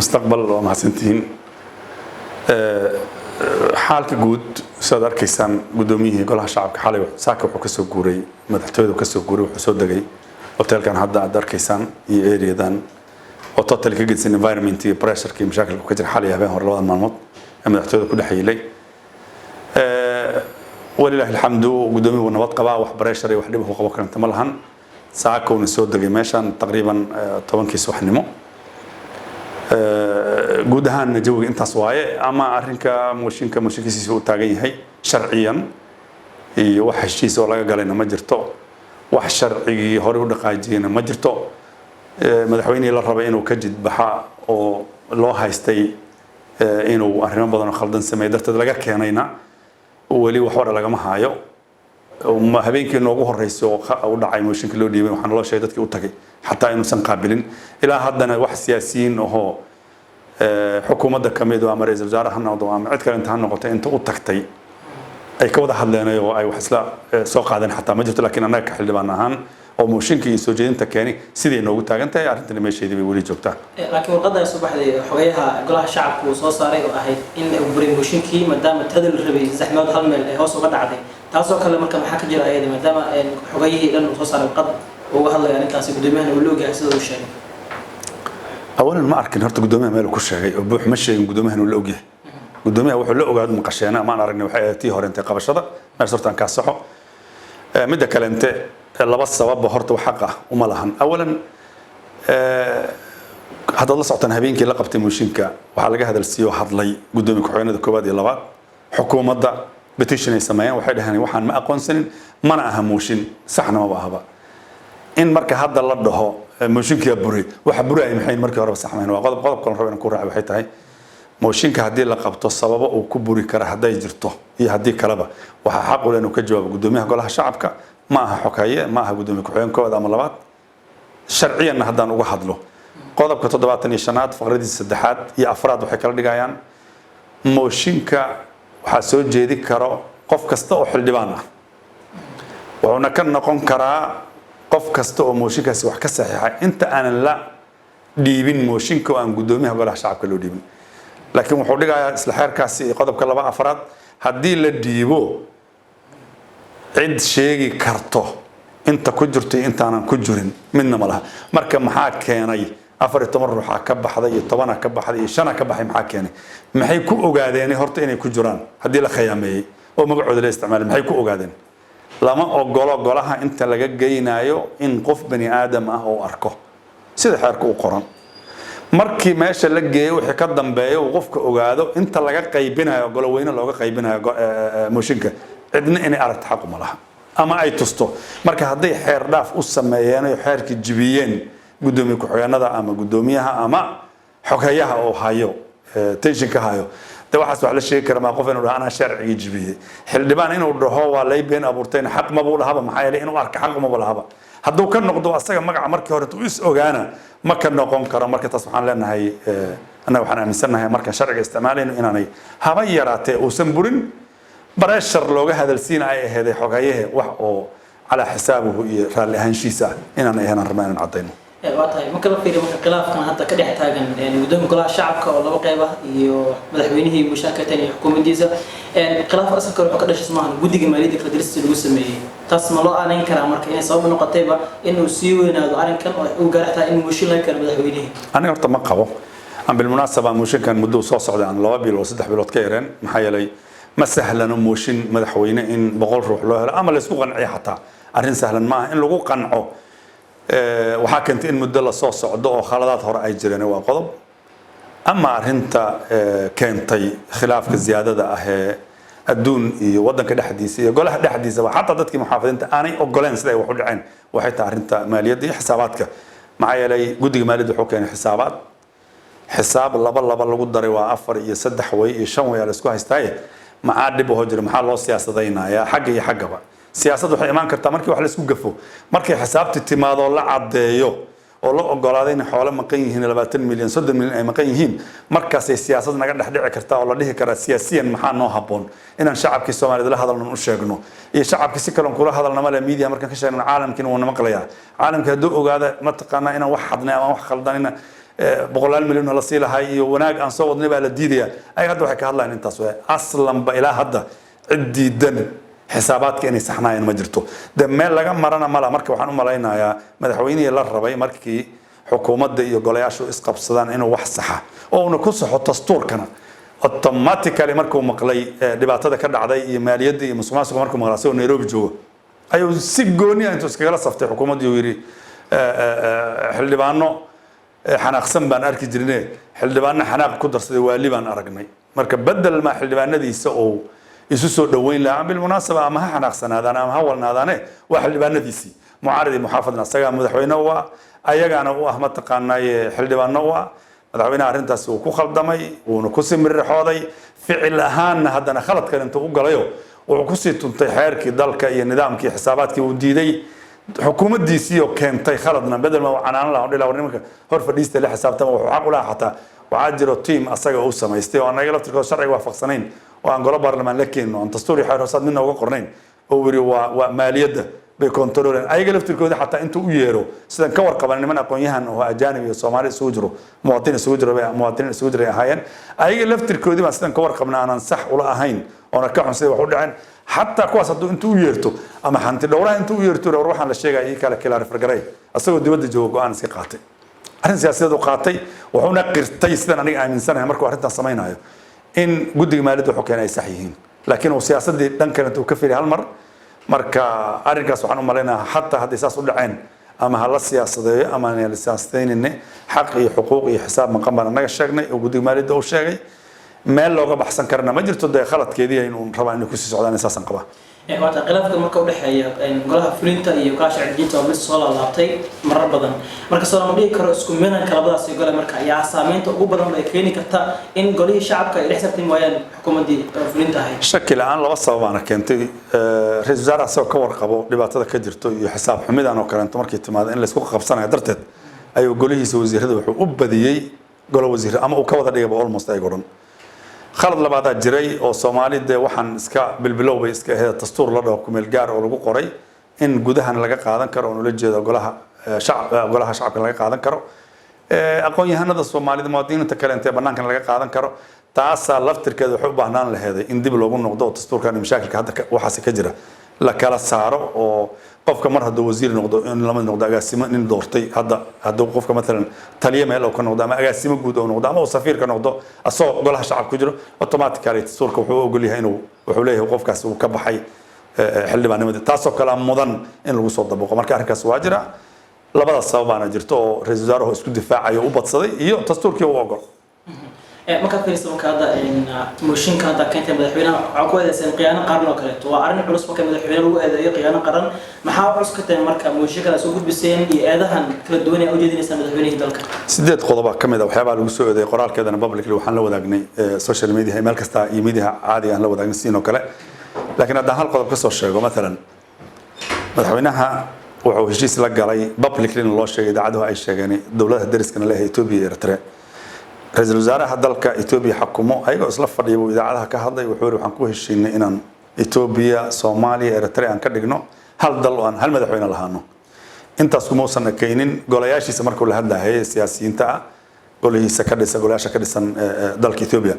mustaqbal oo mahadsantihiin xaalka guud sida arkaysaan gudoomiyihii golaha shacabka xalay saaka wuxuu ka soo guuray madaxtooyada ka soo guuray wuxuu soo dagay hotelkan hadda aad arkaysaan iyo areadan oo total ka gedsan environment iyo pressure ki mashaakilka ka jira xalay habeen hore labada maalmood madaxtooyada ku dhaxeeyay walillahi alhamdu gudoomiyuhu nabad qaba wax pressure wax dhib qabo karanta ma lahan saaka uu soo dagay meeshan taqriiban 10 subaxnimo guud ahaan jawiga intaas waaye ama arrinka mooshinkiisa uu taagan yahay sharciyan iyo wax heshiis oo laga galayna ma jirto wax sharcigi hore u dhaqaajiyana ma jirto madaxweynaha la rabay inuu ka jidbaxa oo loo haystay inuu arrimo badan oo khaldan sameeyo darteed laga keenayna wali wax hore laga ma haayo habeenkii noogu horeysay oo u dhacay mooshinka loo dhiibay waxaan loo sheegay dadkii u tagay xataa inuu san qaabilin ilaa haddana wax siyaasiyiin oo xukuumadda kamid oo ama ra'iisul wasaaraha noqdo ama cid kale inta noqoto inta u tagtay ay ka wada hadleen oo ay wax isla soo qaadeen xataa ma jirto laakiin anaga xildhibaan ahaan oo mooshinka iyo soo jeedinta keenay sidii noogu taagan tahay arrintan meesheedii bay wali joogtaa laakiin warqadda ay soo baxday xogayaha golaha shacabka uu soo saaray oo ahayd in uu buray mooshinkii maadaama tadal rabay zaxmad hal meel ay hoos uga dhacday taasoo kale marka maxaa ka jira ayada maadaama xogayihii dhan uu soo saaray warqad uga hadlaya arrintaasi gudoomiyahana uu loogahay sida uu sheegay أولاً ما أركن هرت قدومها ماله كل شيء وبروح مشي قدومها إنه لقيه قدومها وحول لقوا هذا مقشينا ما نعرف إنه حياتي هورنت قبل شذا ما صرت عن كاسحه مدة كلامته الله بس صواب هرت وحقه وملهن أولاً هذا الله صوتنا هبين كي لقبت موشينكا وحلقة هذا السيو حط لي قدومي كحوينا ذكوبات يلا بعض حكومة ده بتيشن السماية وحده هني وحن ما أقون سنين ما أنا أهم موشين صحنا ما بهذا إن مركز هذا الله ده موشينك بري وحبري أي محين مركز رب سحمين وقضب كل ربنا كورع بحيته هاي موشينك هدي لقبته الصبابة وكبري كره هدا يجرته هي هدي كلبه وحقول إنه كجواب قدوميها قالها شعبك معها حكاية معها قدومي كحيان كواد عملات شرعيا هذا نوحد له قضب كتضبط نيشانات فقرد السدحات هي أفراد وحكر دجايان موشينك وحسود جدي كرا قف كسته وحل دبانه وهنا كان نقول كرا قف كسته وموشينكاس wax ka saxiixay inta aan la dhiibin mooshinka aan gudoomiyaha golaha shacabka loo dhiibin laakiin wuxuu dhigayaa isla xeerkaasi qodobka 2 afraad hadii la dhiibo cid sheegi karto inta ku jirto inta aan ku jirin midna ma laha marka maxaa keenay 14 ruux ka baxday iyo 10 ka baxday iyo 5 ka baxay maxaa keenay maxay ku ogaadeen horta inay ku jiraan hadii la khayaameeyay oo magacooda la isticmaalay maxay ku ogaadeen lama ogolo golaha inta laga geynayo in qof bani aadam ah oo arko sida xeerku u qoran markii meesha la geeyo wixii ka dambeeyo qofka ogaado inta laga qaybinayo golo weyne looga qaybinayo mooshinka cidna inay aragto xaq uma laha ama ay tusto marka haday xeer dhaaf u sameeyeen oo xeerki jibiyeen gudoomiye ku-xigeenada ama gudoomiyaha ama xogayaha oo hayo tensionka hayo waxaas wax la sheegi kara ma qof inuu dhaana sharci jibiyay xildhibaan inuu dhaho waa leeyeen abuurteen xaq ma buu lahaba maxay yeelay inuu arko xaq ma buu lahaba hadduu ka noqdo asaga magaca markii hore uu is ogaana ma ka noqon karo marka taas waxaan leenahay anaga waxaan aaminsanahay marka sharciga isticmaalayno inaanay haba yaraatee uusan burin barashar looga hadalsiin ay aheeday xogayaha wax oo ala xisaabuhu iyo raali ahaanshiisa inaanay ahayn rabaan cadayno waatahay marka la fiiriyo marka khilaafkan hadda ka dhex taagan gudoomiyaha golaha shacabka oo laba qayb ah iyo madaxweynihii mushaakatan iyo xukuumaddiisa khilaaf asalka wuxuu ka dhashay maahan guddiga maaliyadda kala dirista lagu sameeyay taas ma loo aaneyn karaa marka inay sabab noqotayba inuu sii weynaado arrinkan oo uu gaartaa in mooshin laga kala madaxweynihii aniga horta ma qabo aan bilmunaasaba mooshinkan muddo soo socday aan 2 bilood 3 bilood ka yareen maxaa yeelay ma sahlano mooshin madaxweyne in 100 ruux loo helo ama la isku qanciyo xataa arrin sahlan ma aha in lagu qanco waxaa keentay in muddo la soo socdo oo khaladaad hore ay jireen waa qodob ama arrinta keentay khilaafka ziyaadada ah ee adduun iyo wadanka dhexdiisa iyo golaha dhexdiisa xataa dadkii muxaafadiinta aanay ogoleen sida ay wax u dhaceen waxay tahay arrinta maaliyadda iyo xisaabaadka maxaa yeelay guddiga maaliyadda wuxuu keenay xisaabaad xisaab laba lagu daray waa 4 iyo 3 way iyo 5 way la isku haystay maxaa dhib oo jira maxaa loo siyaasadaynayaa xagga iyo xaggaba siyaasaddu waxay imaan kartaa markii wax la isku gafo markii xisaabti timaado la cadeeyo oo la ogolaaday in xoolo maqan yihiin 20 milyan 30 milyan ay maqan yihiin markaas ay siyaasad naga dhaxdhici kartaa oo la dhihi kara siyaasiyan maxaa noo haboon inaan shacabkii Soomaaliyeed la hadalno u sheegno iyo shacabkii si kale kula hadalna ma la media markaan ka sheegno caalamkina uu maqlayaa caalamka haduu ogaada ma taqaana inaan wax xadnay ama wax khaldan boqolaal milyan la sii lahay iyo wanaag aan soo wadnay baa la diidaya ay hadda waxay ka hadlayaan intaas waa aslan ba ilaa hadda ciddii dan xisaabaadka inay saxnaayeen ma jirto de meel laga marana mala marka waxaan u malaynayaa madaxweynihii la rabay markii xukuumadda iyo golayaashu isqabsadaan inuu wax saxa oo uu ku saxo dastuurkana automatically markuu maqlay dhibaatada ka dhacday iyo maaliyadda iyo musuqmaasuqa markuu maqlay asagoo Nairobi joogo ayuu si gooni ah intuu iskaga saftay xukuumadda uu yiri xildhibaano xanaaqsan baan arki jirnay xildhibaano xanaaq ku darsaday waali baan aragnay marka badal ma xildhibaanadiisa oo isu soo dhaweyn lahaa bil munaasaba ama xanaaqsanaadaan ama walnaadaane waa xildhibaanadiisii mucaaridi muxaafadna asaga madaxweyne waa ayagana u ah mataqaanay xildhibaano waa madaxweynaha arrintaas uu ku khaldamay uuna ku simirixooday ficil ahaanna haddana khaladkan intuu u galayo wuxuu ku sii tuntay xeerkii dalka iyo nidaamkii xisaabaadkii uu diiday xukuumaddiisii oo keentay khaladna bedel ma canaan lahaa dhilaa nimanka hor fadhiista la xisaabtama wuxuu xaq u lahaa xataa waxaa jiro team asaga uu samaystay oo anaga laftirkooda sharciga waafaqsanayn oo aan golo baarlamaan la keenin oo aan dastuuri xeer hoosaad midna uga qornayn oo wiri waa maaliyadda bay kontrooleen ayaga laftirkooda xataa intuu u yeero sidan ka warqaban niman aqoon-yahan oo ajaanib iyo Soomaali isugu jiro muwaadiniin isugu jiro ahaayeen ayaga laftirkoodii baan sidan ka warqabnaa aanan sax ula ahayn oo ka xun sida wax u dhaceen حتى كواس هدو انتو يرتو اما حنتي دورا انتو يرتو لو روحان لشيغا اي كلا كلا فرغري اسagoo dibadda joogo go'aan iska qaatay arrin siyaasadeed uu qaatay wuxuuna qirtay sidan aniga aaminsanahay markuu arrintan sameeynayo in guddiga maaliyadda wuxuu keenay sax yihiin laakiin uu siyaasadii dhankan intuu ka fiiray hal mar marka arrinkaas waxaan u maleynayaa hatta haddii saas u dhaceen ama hala siyaasadeeyo ama aan la siyaasadeynine xaq iyo xuquuq iyo xisaab maqan baan naga sheegnay oo guddiga maaliyadda uu sheegay meel looga baxsan karna ma jirto de khaladkeedii inuu rabaa inuu ku sii socdaan isaasan qaba waata khilaafka marka u dhaxeeya golaha fulinta iyo golaha sharciyiinta oo mid soo laabtay marar badan marka soo lama dhigi karo isku milanka labadaas iyo gole marka ayaa saameynta ugu badan ay keeni karta in golihii shacabka ay xisaabtan waayaan xukuumaddii fulinta ahayd shaki la'aan laba sabab aan keentay ra'iisul wasaaraha asagoo ka warqabo dhibaatada ka jirto iyo xisaab xumidan oo kale markii timaado in la isku qabsanayo darteed ayuu golihiisa wasiirada wuxuu u badiyay golo wasiir ama uu ka wada dhigay almost ay goran خالد لبعض جري أو سومالي ده وحن إسكا بالبلو بإسكا هذا الدستور لده كمل جار أو لجو قري إن جودها نلقى قاعدن كرو ونلجي ده قولها شعب نلقى قاعدن كرو أقول يهنا ده الصومالي ده مواطنين تكلم تبنان كان نلقى قاعدن كرو تعسى لفتر كده حب هنان لهذا إن دي بلوجون نقطة الدستور كان مشاكل كهذا وحاسة كجرة لكلا سعره أو قف كمر هذا وزير نقطة إن لما نقطة قاسمة إن دورتي هذا قف كمثلا تليه مال أو كنقطة ما قاسمة جودة ونقطة ما هو سفير كنقطة الصو قالها شعب كجرة أوتوماتيكالي الدستور كوحو قولي هينو وحوليه وقف كاس وكبحي حل ما نمد تاسو كلام مضن إن الوصول ضبوق مركز كاس واجرة لبعض الصواب أنا جرتو رئيس وزراء هو اسكت دفاع يوبط صدي الدستور كيو واقع marka fiirsan kaada in mooshinka hada keentay madaxweynaha waxa ku eedeysan qiyaano qaran oo kale waa arrin culus marka madaxweynaha lagu eedeeyo qiyaano qaran maxaa culus ka tahay marka mooshinka soo gudbiseen iyo eedahan kala duwan ee u jeedinaysa madaxweynaha dalka sideed qodob kamid ah waxyaabo lagu soo eedeeyay qoraalkeedana publicly waxaan la wadaagnay social media meel kasta iyo media caadi ah la wadaagnay sidoo kale laakiin hadda hal qodob ka soo sheego mesela madaxweynaha wuxuu heshiis la galay publicly loo sheegay idaacadaha ay sheegeen dawladda dariskana leh Ethiopia iyo Eritrea رئيس الوزراء هذلك إثيوبيا حكموا أيقو إصلاح فريق إذا عادها كهذا يحور وحنكوه الشيء إن إثيوبيا صوماليا إريتريا كدقنو هل ضلوا أن هل مدحوين لهانو أنت سكمو سنة كينين قولياشي سمر كل هذا هي سياسيين تاع قولي سكدس قولياش كدس ضلك إثيوبيا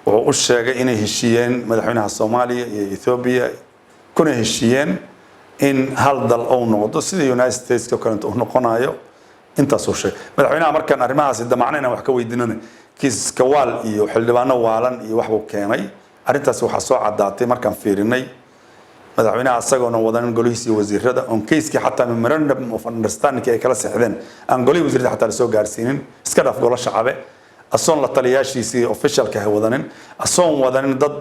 وأشجع إن هالشيئين مدحوينها الصوماليا إثيوبيا كونه هالشيئين إن هل ضل أو نقطة سيد يونايتد ستيتس كانت نقنايو inta soo sheeg madaxweynaha markan arrimahaas damacnayna wax ka weydiinana kiis kawaal iyo xildhibaano waalan iyo wax uu keenay arintaas waxa soo cadaatay markan fiirinay madaxweynaha asagoona wadan golihiisa wasiirada on kiiski xataa memorandum of understanding ay kala saxdeen aan golihiisa wasiirada xataa soo gaarsiinin iska dhaaf golo shacabe asoon la taliyaashiisi officialka ah wadanin asoon wadanin dad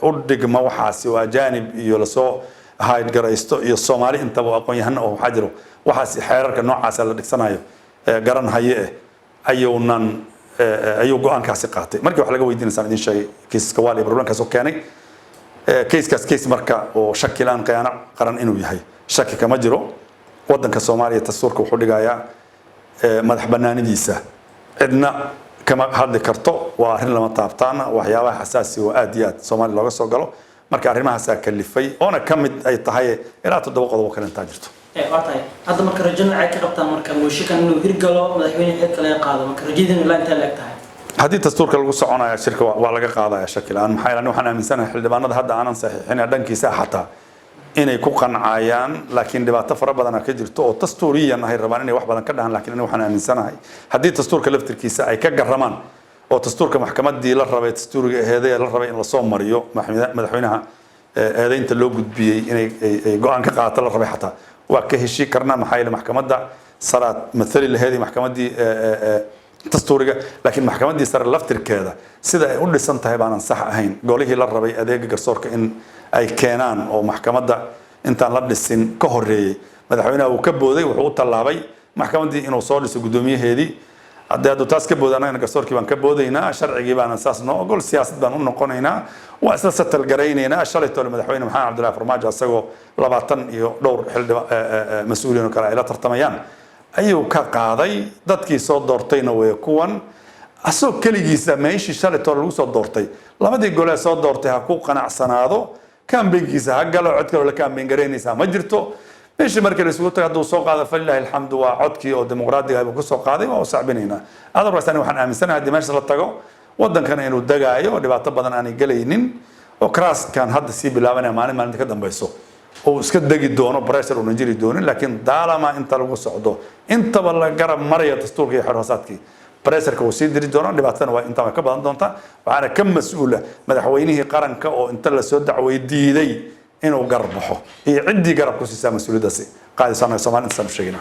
u dhigma waxaasi waa jaanib iyo la soo hayd garaysto iyo Soomaali inta aqoon yahan oo waxa jiro waxaas xeerarka noocaas la dhigsanayo garan haye ayuunan ayuu go'aankaasi qaatay markii wax laga weydiinaysan idin sheegay kiiska wali problemkaas oo keenay kiis marka oo shakilaan qiyaano qaran inuu yahay shaki kama jiro wadanka Soomaaliya dastuurka wuxuu dhigayaa madax banaanidiisa cidna kama hadli karto waa arrin lama taabtaana waxyaabaha xasaasi oo aad iyo aad Soomaali looga soo galo marka arrimahaas kalifay oona kamid ay tahay ilaa 7 qodob oo kale inta jirto وقتها هذا مركز رجلنا عايك قبطان مركز موشك إنه هرجله مدحوين حد كلا قاضي مركز رجيدنا لا أنت لقتها haddii dastuurka lagu soconayo shirka waa laga qaadaya shakil aan maxay ilaa waxaan aaminsanahay xildhibaanada hadda aanan saxiixin dhankiisa xataa inay ku qancayaan laakiin dhibaato fara badan ka jirto oo dastuuriyan ay rabaan inay wax badan ka dhahan laakiin waxaan aaminsanahay haddii dastuurka laftirkiisa ay ka garamaan oo dastuurka maxkamadii la rabay dastuuriga aheeday la rabay in la soo mariyo madaxweynaha eedaynta loo gudbiyay inay go'aan ka qaato la rabay xataa waa ka heshii karna maxay ilaa maxkamadda saraad mathali laheedii maxkamadii dastuuriga laakiin maxkamadii sare laftirkeeda sida ay u dhisan tahay baanan sax ahayn golihii la rabay adeega garsoorka in ay keenaan oo maxkamadda intaan la dhisin ka horeeyay madaxweynaha uu ka booday wuxuu u tallaabay maxkamadii inuu soo dhiso gudoomiyaheedii hadda taas ka boodana garsoorkii baan ka boodaynaa sharcigii baan saas noo ogol siyaasad baan u noqonaynaa waa isla satal garaynaynaa shalay toole madaxweyne maxamed cabdullaahi farmaajo asagoo 20 iyo dhowr mas'uuliyiin kale ay la tartamayaan ayuu ka qaaday dadkii soo doortayna way kuwan asoo kaligiisa meeshii shalay toole lagu soo doortay labadii gole soo doortay ha ku qanacsanaado kaambeynkiisa ha galo cod kale la kaambeyn garaynaysa ma jirto meeshii markii la isugu tagay hadduu soo qaado falilahi alxamdu waa codkii oo dimuqraadiga ayuu ku soo qaaday waa u sacbinaynaa otherwise waxaan aaminsanahay haddii meesha la tago waddankana inuu dagaayo dhibaato badan aanay galaynin oo karaaskan hadda sii bilaabanaya maalinta ka dambayso oo iska degi doono pressure una jiri doonin laakiin daalama inta lagu socdo intaba la garab maraya dastuurka iyo xorhaasaadkii pressure-ka uu sii diri doono dhibaatana waa inta ka badan doonta waxaana ka mas'uula madaxweynihii qaranka oo inta la soo dacway diiday inuu garab baxo iyo ciddii garab ku siisaa mas'uuliyadaasi qaadisana Soomaaliya inta sheegina